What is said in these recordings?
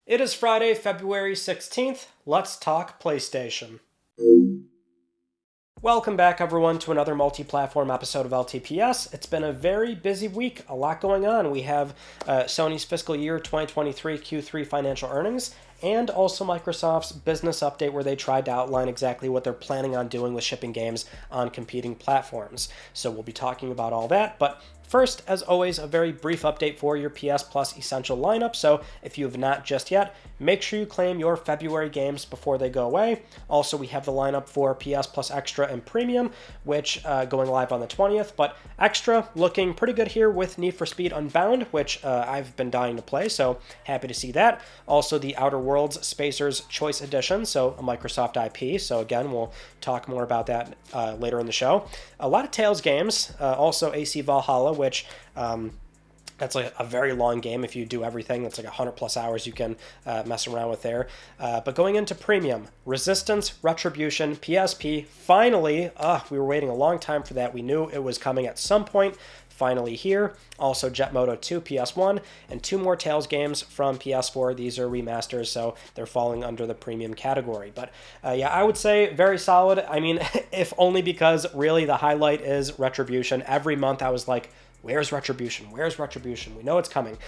It is Friday, February 16th. Let's talk PlayStation. Welcome back, everyone, to another multi-platform episode of LTPS. It's been a very busy week, a lot going on. We have Sony's fiscal year 2023 Q3 financial earnings, and also Microsoft's business update where they tried to outline exactly what they're planning on doing with shipping games on competing platforms. So we'll be talking about all that, but first, as always, a very brief update for your PS Plus Essential lineup, so if you have not just yet, make sure you claim your February games before they go away. Also, we have the lineup for PS Plus Extra and Premium, which going live on the 20th, but Extra looking pretty good here with Need for Speed Unbound, which I've been dying to play, so happy to see that. Also, the Outer Worlds Spacers Choice Edition, so a Microsoft IP, so again, we'll talk more about that later in the show. A lot of Tales games, also AC Valhalla, which that's like a very long game. If you do everything, that's like 100 plus hours you can mess around with there. But going into Premium, Resistance, Retribution, PSP, finally, we were waiting a long time for that. We knew it was coming at some point. Finally here. Also Jet Moto 2 PS1 and two more Tales games from PS4. These are remasters, so they're falling under the premium category. But yeah, I would say very solid. I mean, if only because really the highlight is Retribution. Every month I was like, where's Retribution? Where's Retribution? We know it's coming.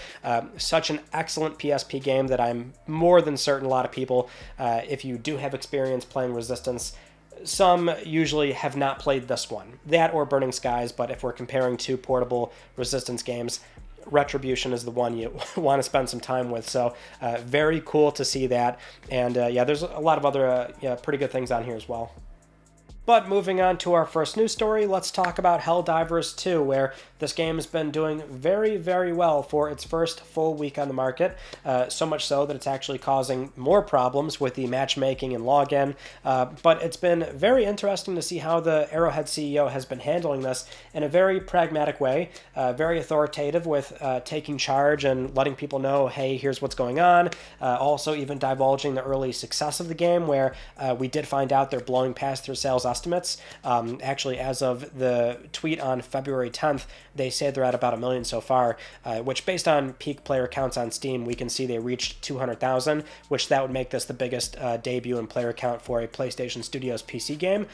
Such an excellent PSP game that I'm more than certain a lot of people, if you do have experience playing Resistance, some usually have not played this one. That or Burning Skies, but if we're comparing two portable Resistance games, Retribution is the one you want to spend some time with. So very cool to see that. And yeah, there's a lot of other pretty good things on here as well. But moving on to our first news story, let's talk about Helldivers 2, where this game has been doing very, very well for its first full week on the market, so much so that it's actually causing more problems with the matchmaking and login. But it's been very interesting to see how the Arrowhead CEO has been handling this in a very pragmatic way, very authoritative with taking charge and letting people know, hey, here's what's going on. Also even divulging the early success of the game, where we did find out they're blowing past their sales estimates. Actually, as of the tweet on February 10th, they say they're at about 1 million so far, which based on peak player counts on Steam, we can see they reached 200,000, which that would make this the biggest debut in player count for a PlayStation Studios PC game.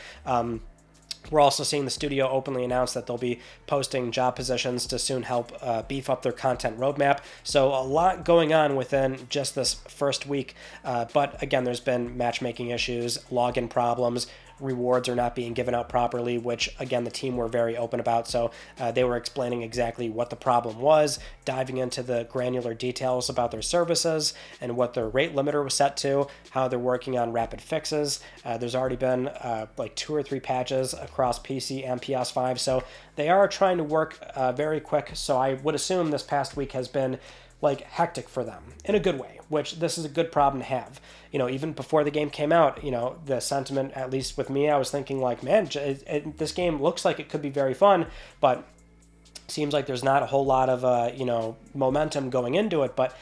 We're also seeing the studio openly announce that they'll be posting job positions to soon help beef up their content roadmap. So a lot going on within just this first week. But again, there's been matchmaking issues, login problems, rewards are not being given out properly, which again the team were very open about. So they were explaining exactly what the problem was, diving into the granular details about their services and what their rate limiter was set to, how they're working on rapid fixes. There's already been like 2 or 3 patches across PC and PS5, so they are trying to work very quick. So I would assume this past week has been like hectic for them in a good way, which this is a good problem to have. You know, even before the game came out, you know, the sentiment, at least with me, I was thinking like, man, this game looks like it could be very fun, but seems like there's not a whole lot of, momentum going into it. But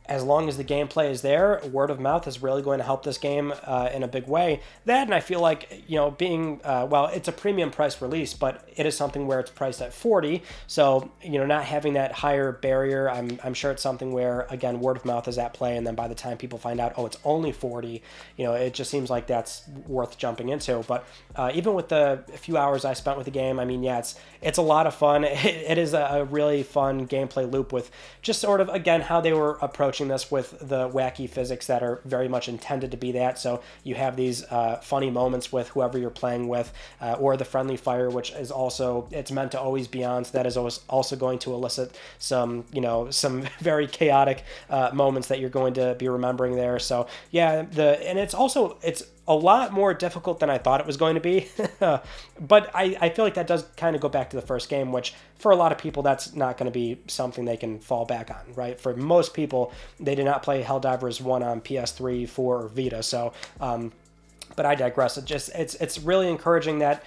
as long as the gameplay is there, word of mouth is really going to help this game in a big way. That, and I feel like, being, it's a premium price release, but it is something where it's priced at $40. So, not having that higher barrier, I'm sure it's something where, again, word of mouth is at play. And then by the time people find out, oh, it's only $40, it just seems like that's worth jumping into. But even with the few hours I spent with the game, I mean, yeah, it's a lot of fun. It is a really fun gameplay loop with just sort of, again, how they were approaching this with the wacky physics that are very much intended to be that. So you have these funny moments with whoever you're playing with, or the friendly fire, which is also, it's meant to always be on, so that is also going to elicit some very chaotic moments that you're going to be remembering there. So yeah, and it's a lot more difficult than I thought it was going to be. But I feel like that does kind of go back to the first game, which for a lot of people, that's not going to be something they can fall back on, right? For most people, they did not play Helldivers 1 on PS3, 4, or Vita. So But I digress. It's really encouraging that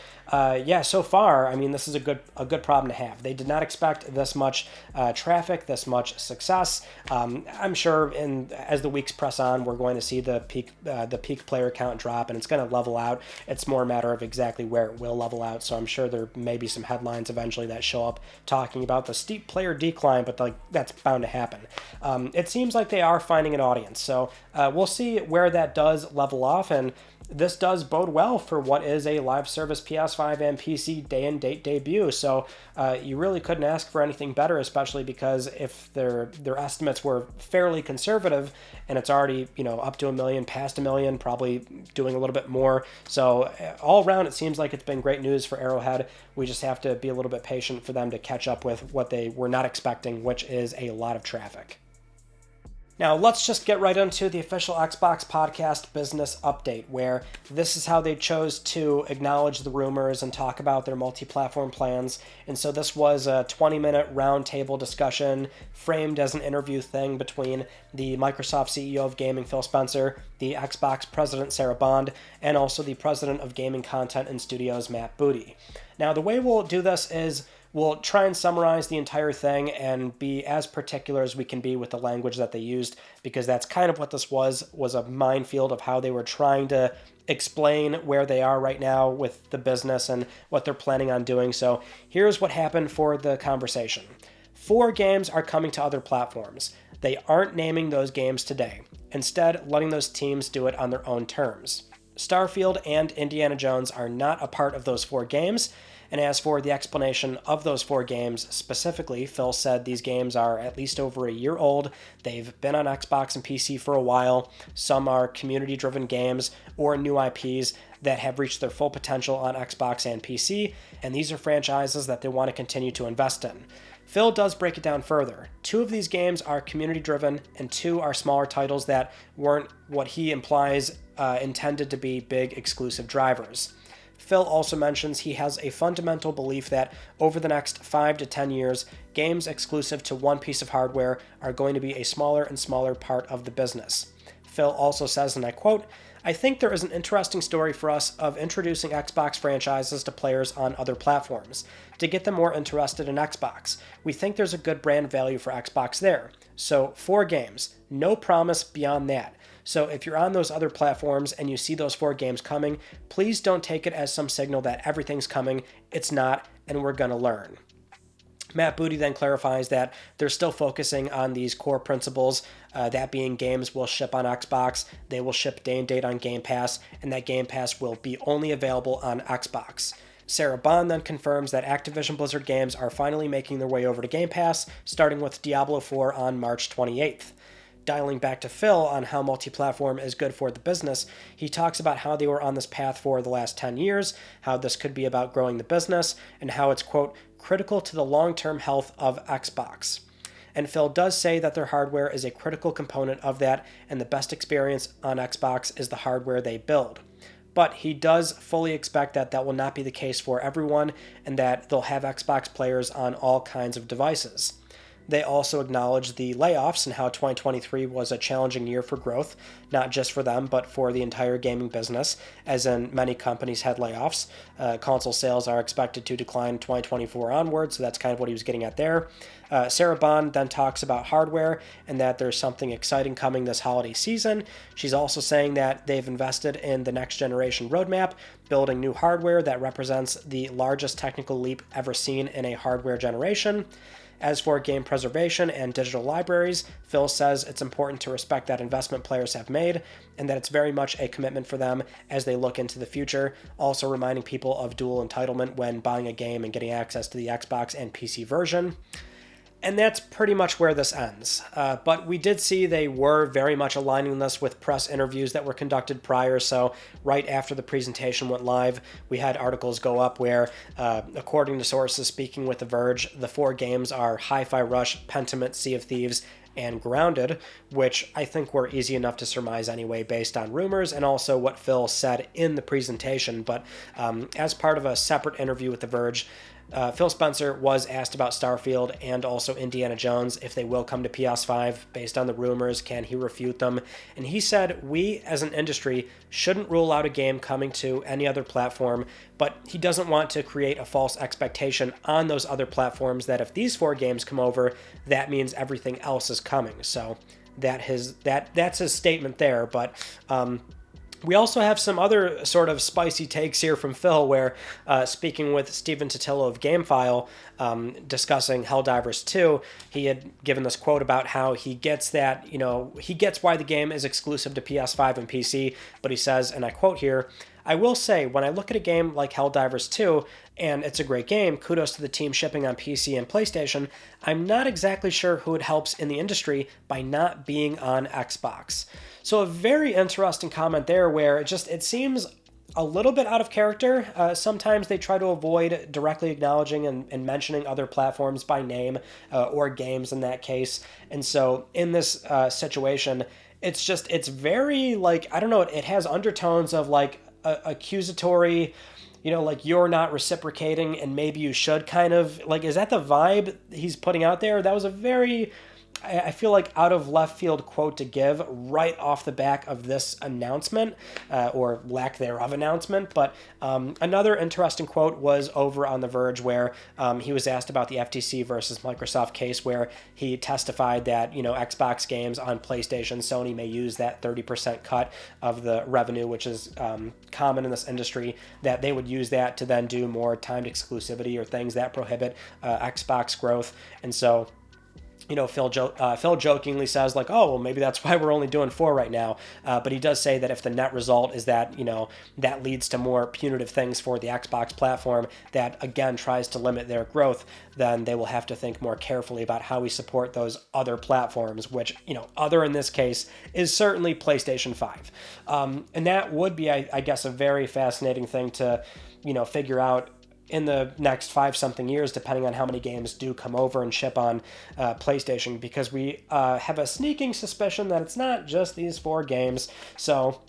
so far, I mean, this is a good problem to have. They did not expect this much traffic, this much success. I'm sure as the weeks press on, we're going to see the peak player count drop, and it's going to level out. It's more a matter of exactly where it will level out. So I'm sure there may be some headlines eventually that show up talking about the steep player decline, but that's bound to happen. It seems like they are finding an audience. So we'll see where that does level off, and this does bode well for what is a live service PS5 and PC day and date debut. So you really couldn't ask for anything better, especially because if their estimates were fairly conservative, and it's already up to 1 million, past 1 million, probably doing a little bit more. So all around, it seems like it's been great news for Arrowhead. We just have to be a little bit patient for them to catch up with what they were not expecting, which is a lot of traffic. Now, let's just get right into the official Xbox podcast business update, where this is how they chose to acknowledge the rumors and talk about their multi-platform plans. And so this was a 20-minute roundtable discussion framed as an interview thing between the Microsoft CEO of Gaming, Phil Spencer, the Xbox president, Sarah Bond, and also the president of Gaming Content and Studios, Matt Booty. Now, the way we'll do this is we'll try and summarize the entire thing and be as particular as we can be with the language that they used, because that's kind of what this was a minefield of how they were trying to explain where they are right now with the business and what they're planning on doing. So here's what happened for the conversation. 4 games are coming to other platforms. They aren't naming those games today, instead letting those teams do it on their own terms. Starfield and Indiana Jones are not a part of those 4 games. And as for the explanation of those 4 games specifically, Phil said these games are at least over a year old. They've been on Xbox and PC for a while. Some are community-driven games or new IPs that have reached their full potential on Xbox and PC, and these are franchises that they want to continue to invest in. Phil does break it down further. 2 of these games are community-driven, and 2 are smaller titles that weren't what he implies intended to be big exclusive drivers. Phil also mentions he has a fundamental belief that over the next 5 to 10 years, games exclusive to one piece of hardware are going to be a smaller and smaller part of the business. Phil also says, and I quote, "I think there is an interesting story for us of introducing Xbox franchises to players on other platforms, to get them more interested in Xbox. We think there's a good brand value for Xbox there. So 4 games, no promise beyond that. So if you're on those other platforms and you see those 4 games coming, please don't take it as some signal that everything's coming. It's not, and we're going to learn." Matt Booty then clarifies that they're still focusing on these core principles, that being games will ship on Xbox, they will ship day and date on Game Pass, and that Game Pass will be only available on Xbox. Sarah Bond then confirms that Activision Blizzard games are finally making their way over to Game Pass, starting with Diablo 4 on March 28th. Dialing back to Phil on how multi-platform is good for the business, he talks about how they were on this path for the last 10 years, how this could be about growing the business, and how it's, quote, critical to the long-term health of Xbox. And Phil does say that their hardware is a critical component of that, and the best experience on Xbox is the hardware they build. But he does fully expect that that will not be the case for everyone, and that they'll have Xbox players on all kinds of devices. They also acknowledge the layoffs and how 2023 was a challenging year for growth, not just for them, but for the entire gaming business, as in many companies had layoffs. Console sales are expected to decline in 2024 onward, so that's kind of what he was getting at there. Sarah Bond then talks about hardware and that there's something exciting coming this holiday season. She's also saying that they've invested in the next generation roadmap, building new hardware that represents the largest technical leap ever seen in a hardware generation. As for game preservation and digital libraries, Phil says it's important to respect that investment players have made and that it's very much a commitment for them as they look into the future, also reminding people of dual entitlement when buying a game and getting access to the Xbox and PC version. And that's pretty much where this ends. But we did see they were very much aligning this with press interviews that were conducted prior. So right after the presentation went live, we had articles go up where, according to sources speaking with The Verge, the 4 games are Hi-Fi Rush, Pentiment, Sea of Thieves, and Grounded, which I think were easy enough to surmise anyway based on rumors and also what Phil said in the presentation. But as part of a separate interview with The Verge, Phil Spencer was asked about Starfield and also Indiana Jones, if they will come to PS5 based on the rumors. Can he refute them? And he said, we as an industry shouldn't rule out a game coming to any other platform, but he doesn't want to create a false expectation on those other platforms that if these 4 games come over, that means everything else is coming. So that's his statement there. But we also have some other sort of spicy takes here from Phil, where speaking with Stephen Totillo of GameFile, discussing Helldivers 2, he had given this quote about how he gets that, he gets why the game is exclusive to PS5 and PC, but he says, and I quote here, I will say, when I look at a game like Helldivers 2, and it's a great game, kudos to the team shipping on PC and PlayStation, I'm not exactly sure who it helps in the industry by not being on Xbox. So a very interesting comment there, where it seems a little bit out of character. Sometimes they try to avoid directly acknowledging and mentioning other platforms by name, or games in that case. And so in this situation, it's very, like, I don't know, it has undertones of like accusatory, like you're not reciprocating and maybe you should, kind of like, is that the vibe he's putting out there? That was a very, I feel like, out of left field quote to give right off the back of this announcement, or lack thereof announcement. But another interesting quote was over on The Verge, where he was asked about the FTC versus Microsoft case, where he testified that, Xbox games on PlayStation, Sony may use that 30% cut of the revenue, which is common in this industry, that they would use that to then do more timed exclusivity or things that prohibit Xbox growth. And so, Phil jokingly says, like, oh, well, maybe that's why we're only doing 4 right now. But he does say that if the net result is that, that leads to more punitive things for the Xbox platform that, again, tries to limit their growth, then they will have to think more carefully about how we support those other platforms, which, other in this case is certainly PlayStation 5. And that would be, I guess, a very fascinating thing to, figure out in the next 5-something years, depending on how many games do come over and ship on PlayStation, because we have a sneaking suspicion that it's not just these 4 games. So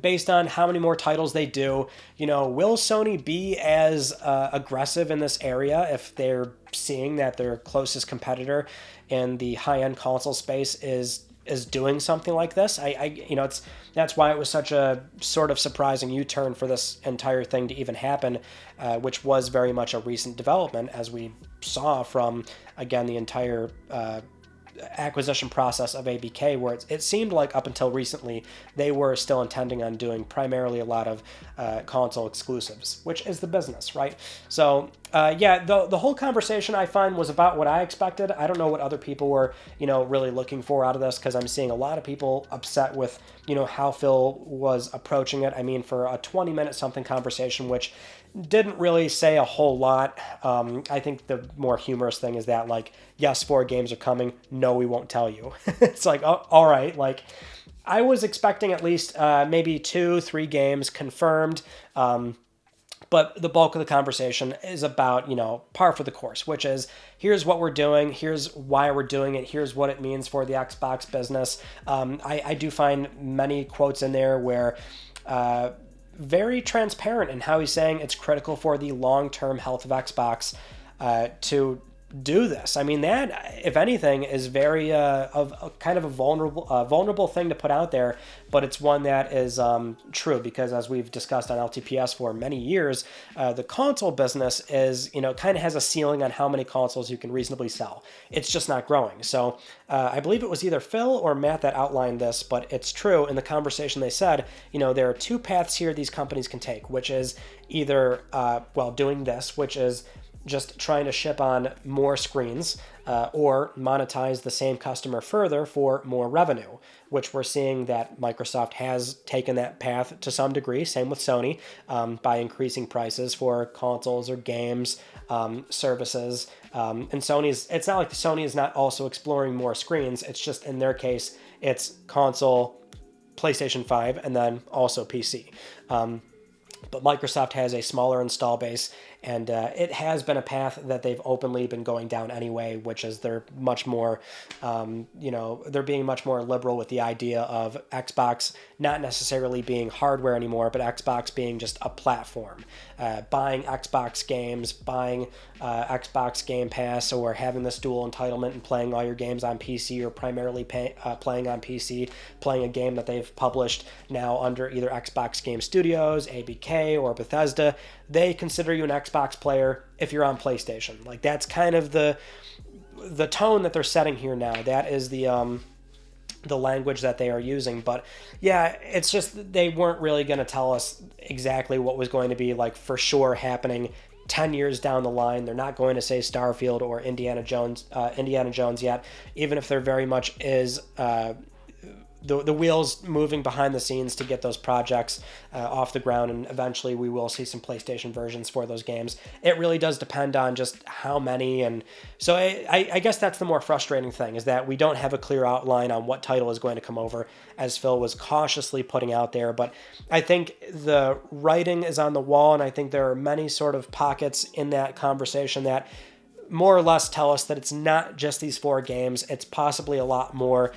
based on how many more titles they do, will Sony be as aggressive in this area if they're seeing that their closest competitor in the high-end console space is doing something like this? That's why it was such a sort of surprising U-turn for this entire thing to even happen, which was very much a recent development, as we saw from, again, the entire acquisition process of ABK, where it seemed like up until recently they were still intending on doing primarily a lot of console exclusives, which is the business, right? So the whole conversation, I find, was about what I expected. I don't know what other people were really looking for out of this, because I'm seeing a lot of people upset with how Phil was approaching it. I mean, for a 20-minute something conversation, which didn't really say a whole lot. I think the more humorous thing is that, like, yes, 4 games are coming. No, we won't tell you. It's like, oh, all right. Like, I was expecting at least maybe 2-3 games confirmed. But the bulk of the conversation is about, par for the course, which is, here's what we're doing, here's why we're doing it, here's what it means for the Xbox business. I do find many quotes in there where very transparent in how he's saying it's critical for the long-term health of Xbox to do this. I mean, that, if anything, is very of a kind of a vulnerable thing to put out there, but it's one that is true, because as we've discussed on LTPS for many years, the console business is, kind of has a ceiling on how many consoles you can reasonably sell. It's just not growing. So I believe it was either Phil or Matt that outlined this, but it's true. In the conversation, they said, there are 2 paths here these companies can take, which is either, doing this, which is just trying to ship on more screens, or monetize the same customer further for more revenue, which we're seeing that Microsoft has taken that path to some degree, same with Sony, by increasing prices for consoles or games, services. And it's not like Sony is not also exploring more screens, it's just in their case, it's console, PlayStation 5, and then also PC. But Microsoft has a smaller install base, And it has been a path that they've openly been going down anyway, which is they're much more, they're being much more liberal with the idea of Xbox not necessarily being hardware anymore, but Xbox being just a platform. Buying Xbox games, buying Xbox Game Pass, or having this dual entitlement and playing all your games on PC, or primarily playing on PC, playing a game that they've published now under either Xbox Game Studios, ABK, or Bethesda, they consider you an Xbox player if you're on PlayStation. Like, that's kind of the tone that they're setting here now. That is the language that they are using. But yeah, it's just they weren't really going to tell us exactly what was going to be like for sure happening 10 years down the line. They're not going to say Starfield or Indiana Jones yet, even if there very much is the wheels moving behind the scenes to get those projects off the ground, and eventually we will see some PlayStation versions for those games. It really does depend on just how many, and so I guess that's the more frustrating thing, is that we don't have a clear outline on what title is going to come over, as Phil was cautiously putting out there. But I think the writing is on the wall, and I think there are many sort of pockets in that conversation that more or less tell us that it's not just these 4 games. It's possibly a lot more.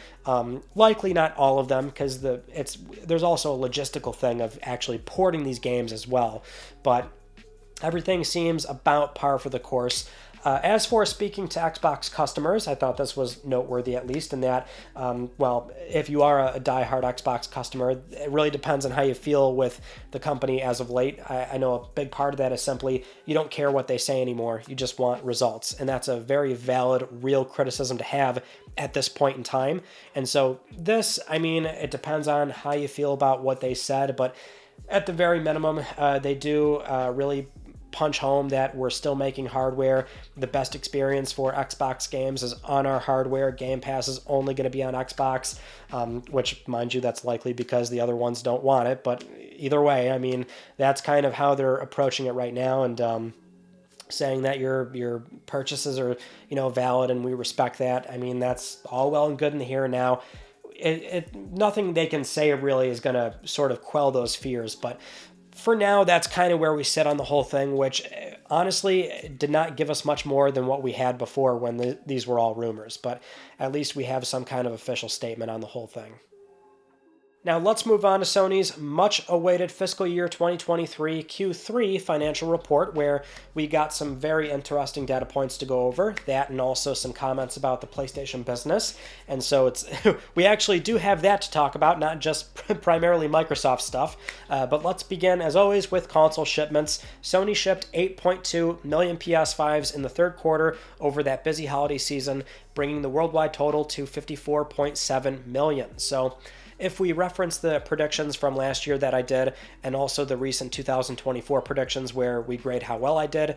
Likely not all of them, because there's also a logistical thing of actually porting these games as well. But everything seems about par for the course. As for speaking to Xbox customers, I thought this was noteworthy, at least in that, if you are a diehard Xbox customer, it really depends on how you feel with the company as of late. I know a big part of that is simply you don't care what they say anymore. You just want results. And that's a very valid, real criticism to have at this point in time. And so it depends on how you feel about what they said, but at the very minimum, they do really punch home that we're still making hardware. The best experience for Xbox games is on our hardware. Game Pass is only going to be on Xbox, which, mind you, that's likely because the other ones don't want it. But either way, that's kind of how they're approaching it right now, and saying that your purchases are, valid, and we respect that. That's all well and good in the here and now. Nothing they can say really is going to sort of quell those fears, but for now, that's kind of where we sit on the whole thing, which honestly did not give us much more than what we had before when these were all rumors. But at least we have some kind of official statement on the whole thing. Now let's move on to Sony's much-awaited fiscal year 2023 Q3 financial report, where we got some very interesting data points to go over, that and also some comments about the PlayStation business. And so we actually do have that to talk about, not just primarily Microsoft stuff. But let's begin, as always, with console shipments. Sony shipped 8.2 million PS5s in the third quarter over that busy holiday season, bringing the worldwide total to 54.7 million. So if we reference the predictions from last year that I did, and also the recent 2024 predictions where we grade how well I did,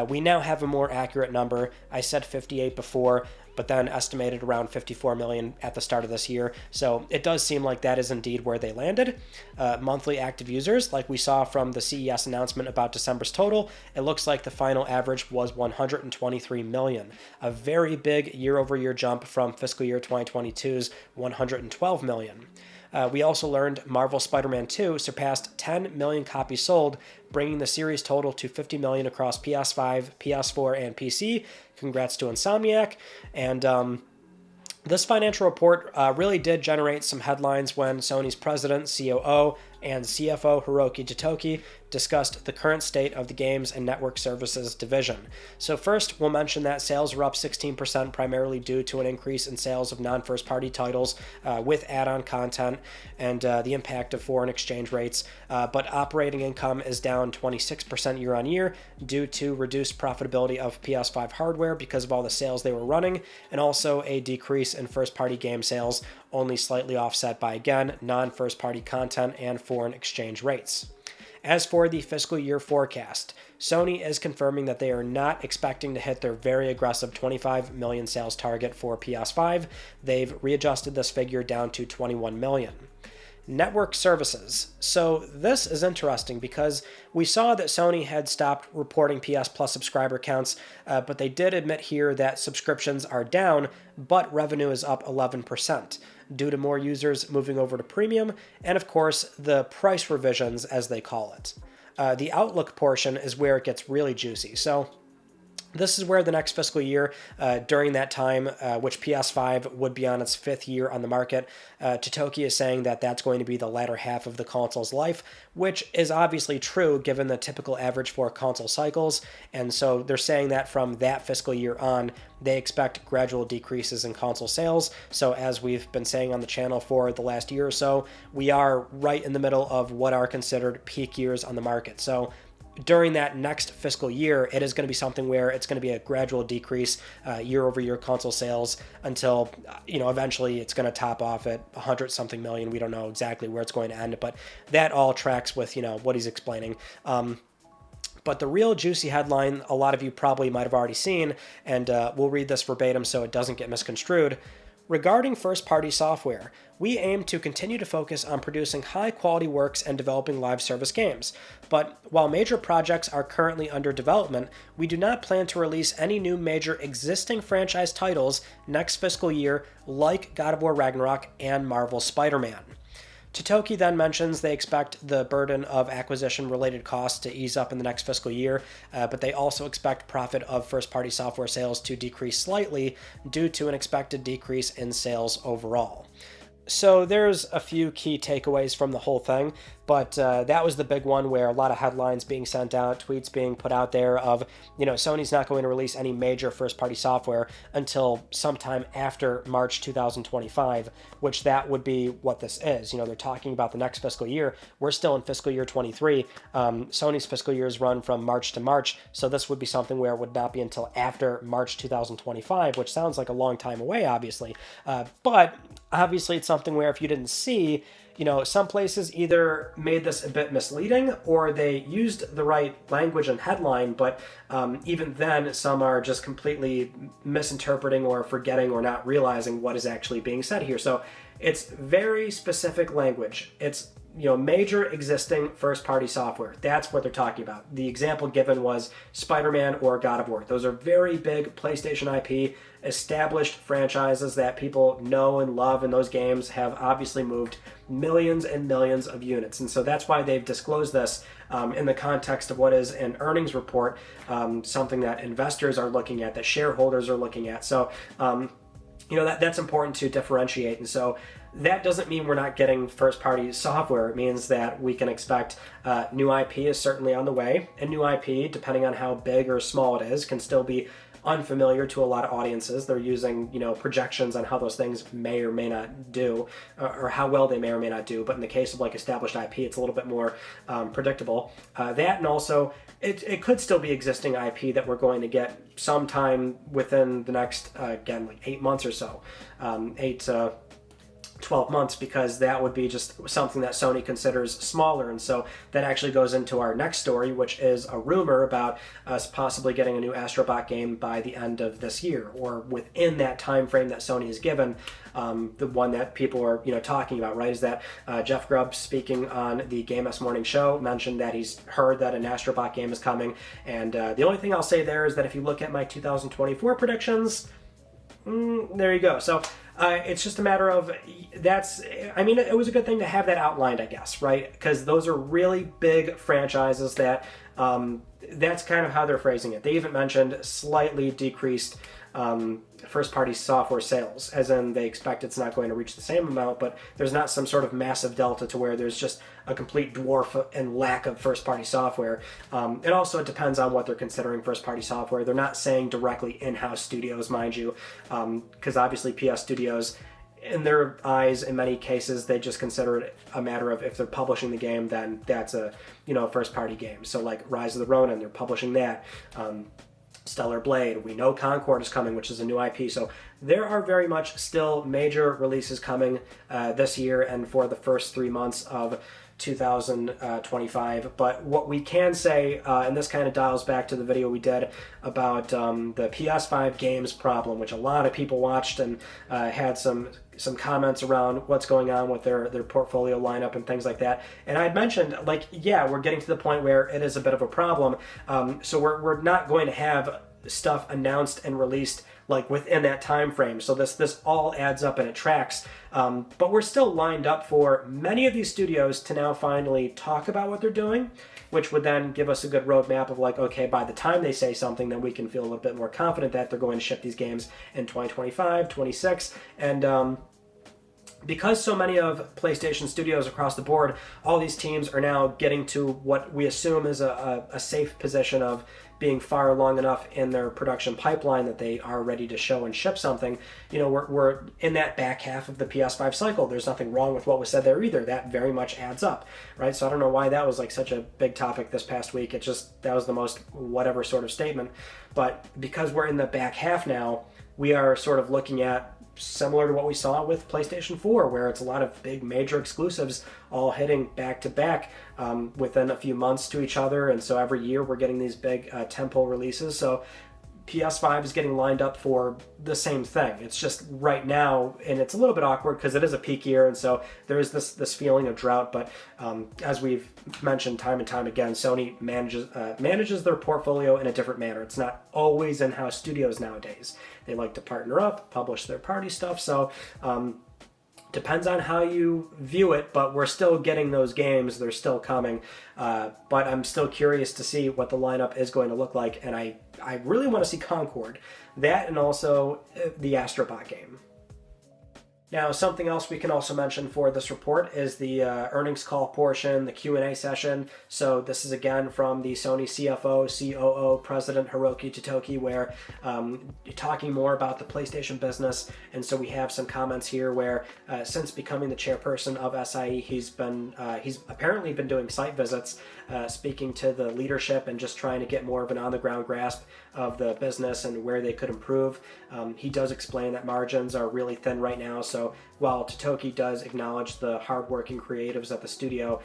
we now have a more accurate number. I said 58 before, but then estimated around 54 million at the start of this year. So it does seem like that is indeed where they landed. Monthly active users, like we saw from the CES announcement about December's total, it looks like the final average was 123 million, a very big year-over-year jump from fiscal year 2022's 112 million. We also learned Marvel Spider-Man 2 surpassed 10 million copies sold, bringing the series total to 50 million across PS5, PS4, and PC. Congrats to Insomniac. And this financial report really did generate some headlines when Sony's president, COO, and CFO Hiroki Totoki discussed the current state of the Games and Network Services division. So first, we'll mention that sales were up 16%, primarily due to an increase in sales of non-first-party titles with add-on content and the impact of foreign exchange rates. But operating income is down 26% year-on-year due to reduced profitability of PS5 hardware because of all the sales they were running, and also a decrease in first-party game sales, only slightly offset by, again, non-first-party content and foreign exchange rates. As for the fiscal year forecast, Sony is confirming that they are not expecting to hit their very aggressive 25 million sales target for PS5. They've readjusted this figure down to 21 million. Network services. So this is interesting because we saw that Sony had stopped reporting PS Plus subscriber counts, but they did admit here that subscriptions are down, but revenue is up 11% due to more users moving over to premium, and of course the price revisions, as they call it. the outlook portion is where it gets really juicy. So this is where the next fiscal year, during that time, which PS5 would be on its 5th year on the market, Totoki is saying that that's going to be the latter half of the console's life, which is obviously true given the typical average for console cycles. And so they're saying that from that fiscal year on, they expect gradual decreases in console sales. So as we've been saying on the channel for the last year or so, we are right in the middle of what are considered peak years on the market. So during that next fiscal year, it is going to be something where it's going to be a gradual decrease year over year console sales until, eventually it's going to top off at 100-something million. We don't know exactly where it's going to end, but that all tracks with, what he's explaining. But the real juicy headline, a lot of you probably might have already seen, and we'll read this verbatim so it doesn't get misconstrued. Regarding first-party software, we aim to continue to focus on producing high-quality works and developing live service games. But while major projects are currently under development, we do not plan to release any new major existing franchise titles next fiscal year like God of War Ragnarok and Marvel's Spider-Man. Totoki then mentions they expect the burden of acquisition-related costs to ease up in the next fiscal year, but they also expect profit of first-party software sales to decrease slightly due to an expected decrease in sales overall. So there's a few key takeaways from the whole thing, but that was the big one where a lot of headlines being sent out, tweets being put out there of, Sony's not going to release any major first-party software until sometime after March 2025, which that would be what this is. They're talking about the next fiscal year. We're still in fiscal year 23. Sony's fiscal years run from March to March, so this would be something where it would not be until after March 2025, which sounds like a long time away, obviously. But obviously it's something where if you didn't see, some places either made this a bit misleading or they used the right language and headline, but even then some are just completely misinterpreting or forgetting or not realizing what is actually being said here. So it's very specific language. It's major existing first-party software. That's what they're talking about. The example given was Spider-Man or God of War. Those are very big PlayStation IP, established franchises that people know and love, and those games have obviously moved millions and millions of units. And so that's why they've disclosed this in the context of what is an earnings report, something that investors are looking at, that shareholders are looking at. So, that's important to differentiate. And so that doesn't mean we're not getting first-party software. It means that we can expect new IP is certainly on the way, and new IP, depending on how big or small it is, can still be unfamiliar to a lot of audiences. They're using, projections on how those things may or may not do, or how well they may or may not do. But in the case of established IP, it's a little bit more predictable. That, and also it could still be existing IP that we're going to get sometime within the next, 8 months or so, 12 months, because that would be just something that Sony considers smaller. And so that actually goes into our next story, which is a rumor about us possibly getting a new Astro game by the end of this year, or within that time frame that Sony has given. The one that people are talking about, right, is that Jeff Grubb, speaking on the Game S Morning Show, mentioned that he's heard that an Astro game is coming. And the only thing I'll say there is that if you look at my 2024 predictions, there you go. So it's just a matter of it was a good thing to have that outlined, I guess, right? Because those are really big franchises that that's kind of how they're phrasing it. They even mentioned slightly decreased first-party software sales, as in they expect it's not going to reach the same amount, but there's not some sort of massive delta to where there's just a complete dwarf and lack of first-party software. And also it depends on what they're considering first-party software. They're not saying directly in-house studios, mind you, because obviously PS Studios, in their eyes, in many cases, they just consider it a matter of if they're publishing the game, then that's a first-party game. So like Rise of the Ronin, they're publishing that. Stellar Blade, we know Concord is coming, which is a new IP. So there are very much still major releases coming this year and for the first 3 months of 2025. But what we can say, and this kind of dials back to the video we did about the PS5 games problem, which a lot of people watched and had some comments around what's going on with their portfolio lineup and things like that. And I had mentioned, we're getting to the point where it is a bit of a problem. So we're not going to have stuff announced and released like within that time frame. So this all adds up and it tracks. But we're still lined up for many of these studios to now finally talk about what they're doing, which would then give us a good roadmap of like, okay, by the time they say something, then we can feel a little bit more confident that they're going to ship these games in 2025, 26, and because so many of PlayStation studios across the board, all these teams are now getting to what we assume is a safe position of being far along enough in their production pipeline that they are ready to show and ship something. You know, we're in that back half of the PS5 cycle. There's nothing wrong with what was said there either. That very much adds up, right? So I don't know why that was like such a big topic this past week. It just, that was the most whatever sort of statement. But because we're in the back half now, we are sort of looking at similar to what we saw with PlayStation 4, where it's a lot of big major exclusives all hitting back to back within a few months to each other. And so every year we're getting these big tentpole releases. So PS5 is getting lined up for the same thing. It's just right now, and it's a little bit awkward because it is a peak year, and so there is this feeling of drought. But as we've mentioned time and time again, Sony manages their portfolio in a different manner. It's not always in-house studios nowadays. They like to partner up, publish their party stuff. So depends on how you view it, but we're still getting those games. They're still coming. But I'm still curious to see what the lineup is going to look like, and I really want to see Concord. That and also the Astrobot game. Now, something else we can also mention for this report is the earnings call portion, the Q&A session. So this is again from the Sony CFO, COO, President Hiroki Totoki, where talking more about the PlayStation business. And so we have some comments here where since becoming the chairperson of SIE, he's apparently been doing site visits, speaking to the leadership and just trying to get more of an on-the-ground grasp of the business and where they could improve. He does explain that margins are really thin right now, so while Totoki does acknowledge the hardworking creatives at the studio,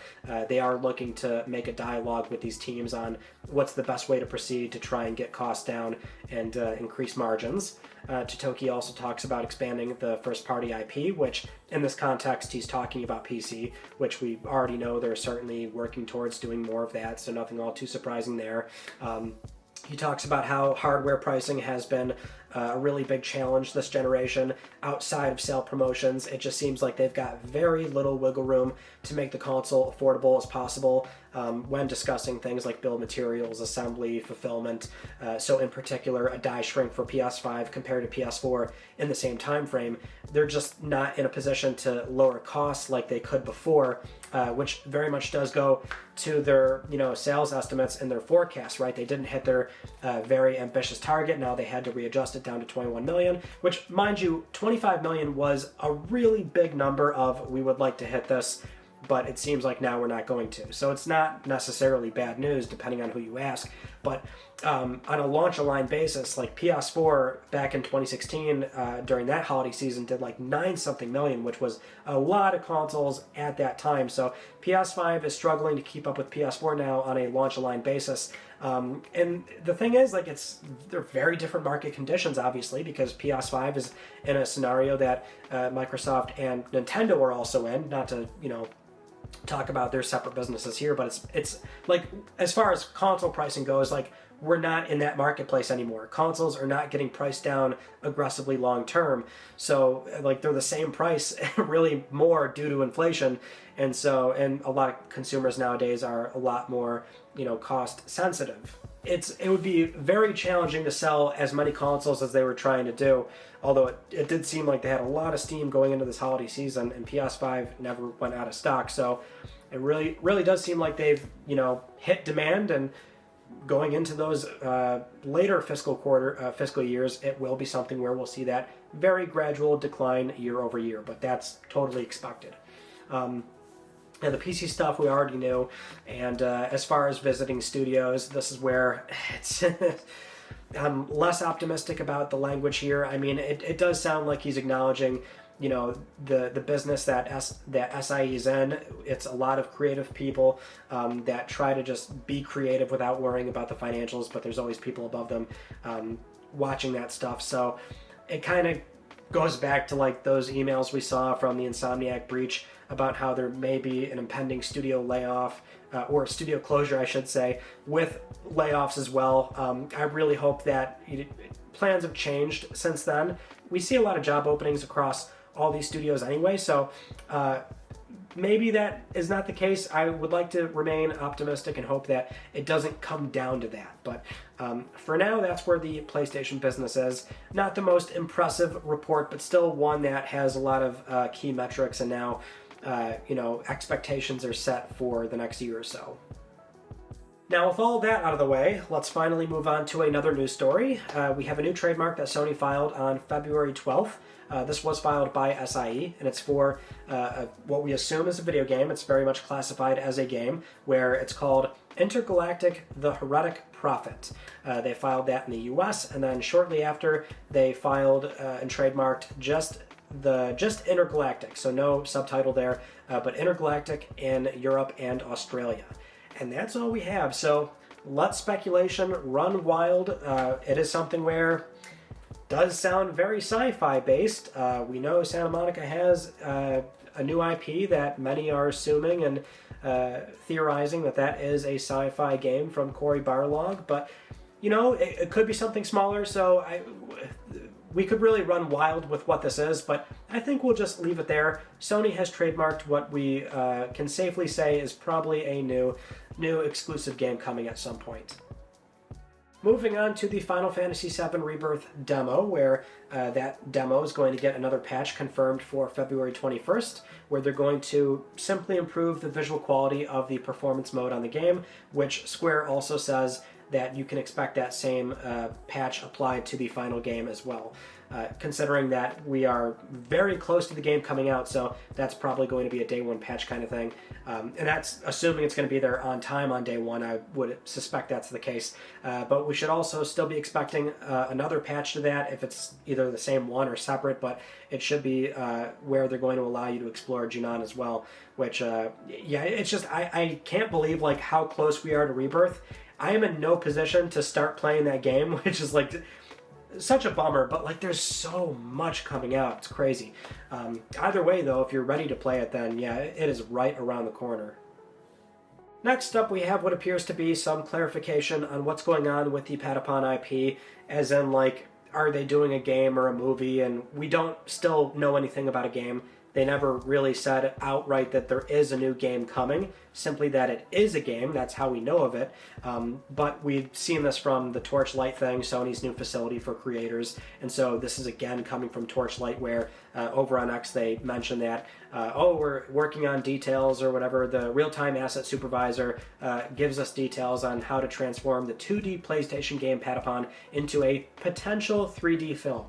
they are looking to make a dialogue with these teams on what's the best way to proceed to try and get costs down and increase margins. Totoki also talks about expanding the first-party IP, which in this context he's talking about PC, which we already know they're certainly working towards doing more of that, so nothing all too surprising there. He talks about how hardware pricing has been a really big challenge this generation. Outside of sale promotions, it just seems like they've got very little wiggle room to make the console affordable as possible when discussing things like bill of materials, assembly, fulfillment. So in particular, a die shrink for PS5 compared to PS4 in the same time frame. They're just not in a position to lower costs like they could before, which very much does go to their sales estimates and their forecasts, right? They didn't hit their very ambitious target. Now they had to readjust it down to 21 million, which, mind you, 25 million was a really big number of we would like to hit this, but it seems like now we're not going to. So it's not necessarily bad news depending on who you ask, but on a launch-a-line basis, like PS4 back in 2016 during that holiday season did like 9-something million, which was a lot of consoles at that time. So PS5 is struggling to keep up with PS4 now on a launch-a-line basis. And the thing is, like, they're very different market conditions, obviously, because PS5 is in a scenario that Microsoft and Nintendo are also in, not to, talk about their separate businesses here, but it's like, as far as console pricing goes, like, we're not in that marketplace anymore. Consoles are not getting priced down aggressively long term. So like they're the same price, really more due to inflation. And a lot of consumers nowadays are a lot more, cost sensitive. It would be very challenging to sell as many consoles as they were trying to do, although it did seem like they had a lot of steam going into this holiday season, and PS5 never went out of stock. So it really does seem like they've, hit demand, and going into those later fiscal years, it will be something where we'll see that very gradual decline year over year, but that's totally expected. And the PC stuff we already knew, and as far as visiting studios, this is where it's I'm less optimistic about the language here. I mean, it does sound like he's acknowledging, the business that SIE is in. It's a lot of creative people that try to just be creative without worrying about the financials, but there's always people above them watching that stuff. So it kind of goes back to like those emails we saw from the Insomniac breach about how there may be an impending studio layoff or studio closure, I should say, with layoffs as well. I really hope that plans have changed since then. We see a lot of job openings across all these studios anyway, so maybe that is not the case. I would like to remain optimistic and hope that it doesn't come down to that. But for now, that's where the PlayStation business is. Not the most impressive report, but still one that has a lot of key metrics, and now expectations are set for the next year or so. Now, with all that out of the way, let's finally move on to another news story. We have a new trademark that Sony filed on February 12th. This was filed by SIE, and it's for what we assume is a video game. It's very much classified as a game, where it's called Intergalactic, the Heretic Prophet. They filed that in the US, and then shortly after, they filed and trademarked just Intergalactic, so no subtitle there, but Intergalactic in Europe and Australia. And that's all we have, so let speculation run wild. It is something where does sound very sci-fi based. We know Santa Monica has a new IP that many are assuming and theorizing that is a sci-fi game from Cory Barlog, but it could be something smaller, so we could really run wild with what this is, but I think we'll just leave it there. Sony has trademarked what we can safely say is probably a new exclusive game coming at some point. Moving on to the Final Fantasy VII Rebirth demo, where that demo is going to get another patch confirmed for February 21st, where they're going to simply improve the visual quality of the performance mode on the game, which Square also says that you can expect that same patch applied to the final game as well. Considering that we are very close to the game coming out, so that's probably going to be a day one patch kind of thing. And that's assuming it's going to be there on time on day one. I would suspect that's the case. But we should also still be expecting another patch to that, if it's either the same one or separate, but it should be where they're going to allow you to explore Junon as well, which, it's just, I can't believe how close we are to Rebirth. I am in no position to start playing that game, which is such a bummer, but there's so much coming out. It's crazy. Either way, though, if you're ready to play it, then yeah, it is right around the corner. Next up, we have what appears to be some clarification on what's going on with the Patapon IP, as in, are they doing a game or a movie, and we don't still know anything about a game. They never really said outright that there is a new game coming, simply that it is a game. That's how we know of it. But we've seen this from the Torchlight thing, Sony's new facility for creators. And so this is again coming from Torchlight, where over on X they mentioned that, we're working on details or whatever. The real-time asset supervisor gives us details on how to transform the 2D PlayStation game Patapon into a potential 3D film.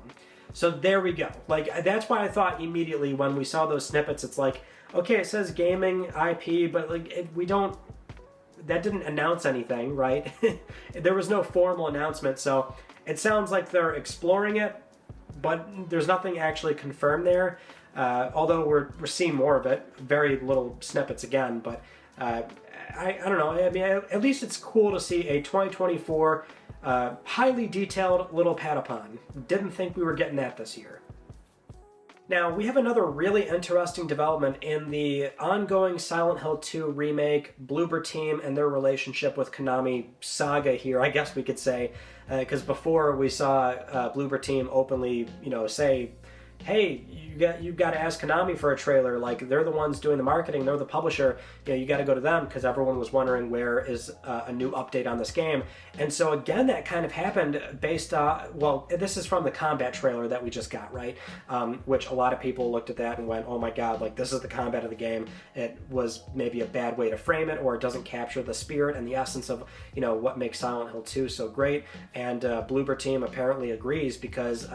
So there we go. That's why I thought immediately when we saw those snippets, it's okay, it says gaming IP, but that didn't announce anything, right? There was no formal announcement, so it sounds like they're exploring it, but there's nothing actually confirmed there. Although we're seeing more of it, very little snippets again, but I don't know. I mean, at least it's cool to see a 2024 highly detailed little Patapon. Didn't think we were getting that this year. Now, we have another really interesting development in the ongoing Silent Hill 2 remake, Bloober team and their relationship with Konami saga here, I guess we could say. Because before we saw Bloober team openly, say, hey, you've got to ask Konami for a trailer. They're the ones doing the marketing, they're the publisher. You got to go to them, because everyone was wondering where is a new update on this game. And so again, that kind of happened based this is from the combat trailer that we just got, right? Which a lot of people looked at that and went, oh my god, this is the combat of the game. It was maybe a bad way to frame it, or it doesn't capture the spirit and the essence of, what makes Silent Hill 2 so great. And Bloober team apparently agrees, because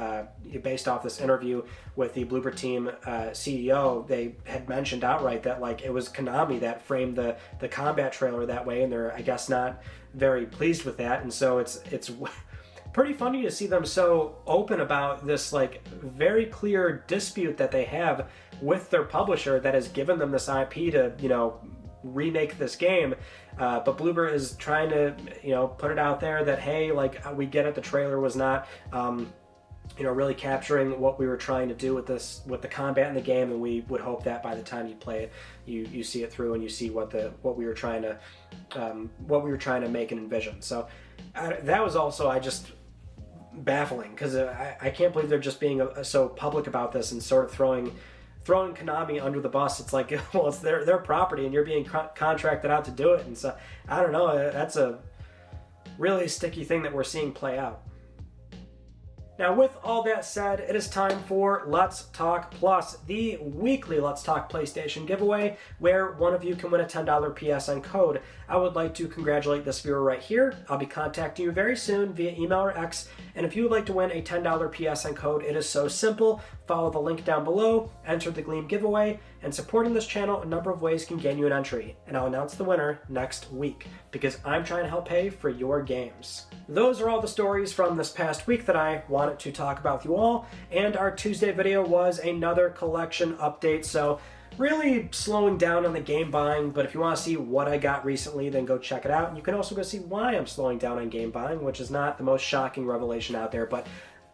based off this interview with the Bloober team CEO, they had mentioned outright that it was Konami that framed the combat trailer that way, and they're, I guess, not very pleased with that. And so it's pretty funny to see them so open about this very clear dispute that they have with their publisher that has given them this IP to remake this game. But Bloober is trying to put it out there that, hey, we get it, the trailer was not really capturing what we were trying to do with the combat in the game, and we would hope that by the time you play it, you see it through and you see what we were trying to make and envision. So that was also, baffling, because I can't believe they're just being so public about this and sort of throwing Konami under the bus. It's like, well, it's their property and you're being contracted out to do it. And so, I don't know, that's a really sticky thing that we're seeing play out. Now, with all that said, it is time for Let's Talk Plus, the weekly Let's Talk PlayStation giveaway, where one of you can win a $10 PSN code. I would like to congratulate this viewer right here. I'll be contacting you very soon via email or X, and if you would like to win a $10 PSN code, it is so simple. Follow the link down below, enter the Gleam giveaway, and supporting this channel, a number of ways can gain you an entry, and I'll announce the winner next week, because I'm trying to help pay for your games. Those are all the stories from this past week that I wanted to talk about with you all, and our Tuesday video was another collection update, so really slowing down on the game buying, but if you want to see what I got recently, then go check it out, and you can also go see why I'm slowing down on game buying, which is not the most shocking revelation out there, but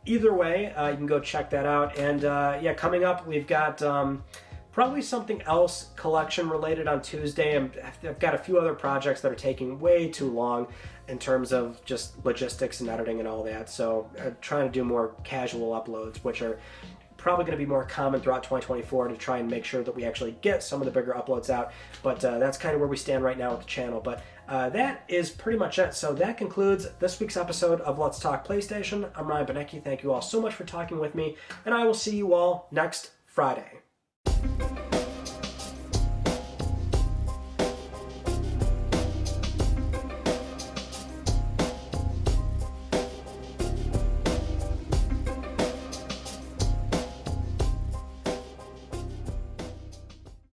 either way, you can go check that out, and yeah, coming up, we've got probably something else collection related on Tuesday. I've got a few other projects that are taking way too long in terms of just logistics and editing and all that. So I'm trying to do more casual uploads, which are probably going to be more common throughout 2024 to try and make sure that we actually get some of the bigger uploads out. But that's kind of where we stand right now with the channel. But that is pretty much it. So that concludes this week's episode of Let's Talk PlayStation. I'm Ryan Benecki. Thank you all so much for talking with me, and I will see you all next Friday.